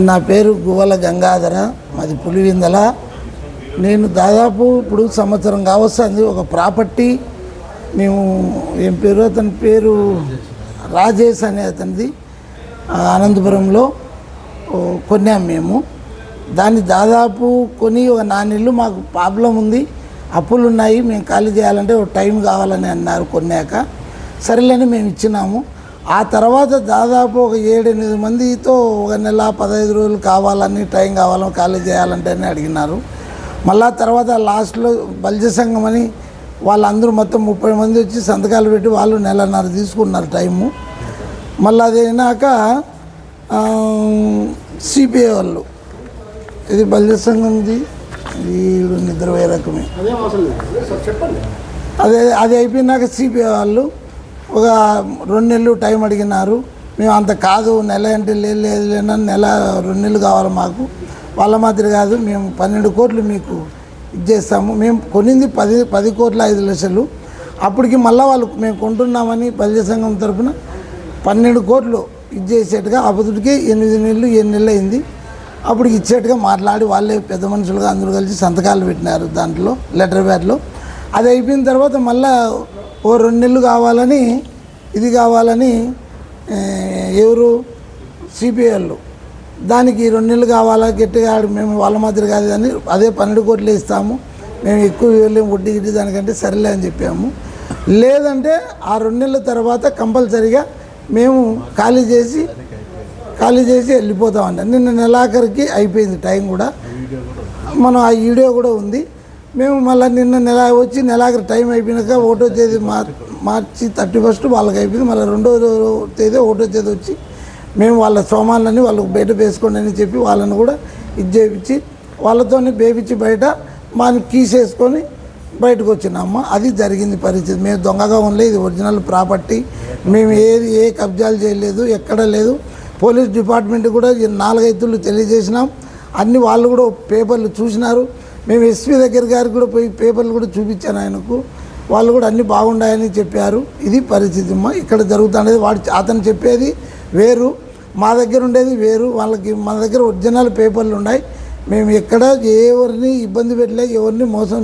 నా పేరు గువ్వల గంగాధర, మాది పులివిందల. నేను దాదాపు ఇప్పుడు సంవత్సరం కావస్తుంది ఒక ప్రాపర్టీ మేము ఏం పేరు అతని పేరు రాజేష్ అనే అతనిది అనంతపురంలో కొన్నాం మేము. దాన్ని దాదాపు కొని ఒక 4 నెలలు మాకు ప్రాబ్లం ఉంది, అప్పులు ఉన్నాయి, మేము ఖాళీ చేయాలంటే ఒక టైం కావాలని అన్నారు. కొన్నాక సరేలేని మేము ఇచ్చినాము. ఆ తర్వాత దాదాపు ఒక 7-8 మందితో ఒక నెల 15 రోజులు కావాలని, టైం కావాలని, ఖాళీ చేయాలంటే అడిగినారు. మళ్ళా తర్వాత లాస్ట్లో బల్జ సంఘం అని వాళ్ళందరూ మొత్తం 30 మంది వచ్చి సంతకాలు పెట్టి వాళ్ళు 1.5 నెల తీసుకున్నారు టైము. మళ్ళీ అది అయినాక సిపిఐ వాళ్ళు, ఇది బల్జ సంఘంది, వీళ్ళు నిద్ర పోయే రకమే. అది అయిపోయినాక సిపిఐ వాళ్ళు ఒక 2 నెలలు టైం అడిగినారు. మేము అంత కాదు, నెల అంటే లేదన్నా, నెల 2 నెలలు కావాలి మాకు. వాళ్ళ మాదిరి కాదు, మేము 12 కోట్లు మీకు ఇచ్చేస్తాము. మేము కొనింది 10 కోట్ల 5 లక్షలు. అప్పటికి మళ్ళీ వాళ్ళు మేము కొంటున్నామని బల్జ సంఘం తరఫున 12 కోట్లు ఇచ్చేసేట్టుగా అప్పటికి 8 నెలలు అయింది. అప్పటికి ఇచ్చేట్టుగా మాట్లాడి వాళ్ళే పెద్ద మనుషులుగా అందరూ కలిసి సంతకాలు పెట్టినారు దాంట్లో, లెటర్ ప్యాడ్లో. అది అయిపోయిన తర్వాత మళ్ళీ ఓ 2 నెలలు కావాలని, ఇది కావాలని ఎవరు సిపిఐ వాళ్ళు, దానికి 2 నెలలు కావాలా గట్టిగా మేము వాళ్ళ మాదిరి కాదు కానీ అదే 12 కోట్లు ఇస్తాము, మేము ఎక్కువ వెళ్ళి వడ్డీ గిడ్డి దానికంటే సరేలే అని చెప్పాము. లేదంటే ఆ 2 నెలల తర్వాత కంపల్సరీగా మేము ఖాళీ చేసి వెళ్ళిపోతామండి. నిన్న నెలాఖరికి అయిపోయింది టైం కూడా, మనం ఆ వీడియో కూడా ఉంది. మేము మళ్ళీ నిన్న నెలాఖరు టైం అయిపోయినాక 1వ తేదీ మార్చి 31 వాళ్ళకి అయిపోయింది. మళ్ళీ 2వ తేదీ 1వ తేదీ వచ్చి మేము వాళ్ళ సోమాలని వాళ్ళకు బయట వేసుకోండి అని చెప్పి వాళ్ళని కూడా ఇది చేయించి వాళ్ళతోనే బేపించి బయట మనం కీసేసుకొని బయటకు వచ్చినాము. అది జరిగింది పరిస్థితి. మేము దొంగగా ఉండలేదు, ఇది ఒరిజినల్ ప్రాపర్టీ. మేము ఏ కబ్జాలు చేయలేదు, ఎక్కడ లేదు. పోలీస్ డిపార్ట్మెంట్ కూడా 4-5 తెలియజేసినాం. అన్ని వాళ్ళు కూడా పేపర్లు చూసినారు. మేము ఎస్పీ గారికి కూడా పోయి పేపర్లు కూడా చూపించాను ఆయనకు. వాళ్ళు కూడా అన్నీ బాగున్నాయని చెప్పారు. ఇది పరిస్థితి అమ్మా ఇక్కడ జరుగుతున్నది. అతను చెప్పేది వేరు, మా దగ్గర ఉండేది వేరు. వాళ్ళకి మన దగ్గర ఒరిజినల్ పేపర్లు ఉన్నాయి. మేము ఎక్కడ ఎవరిని ఇబ్బంది పెట్టలే, ఎవరిని మోసం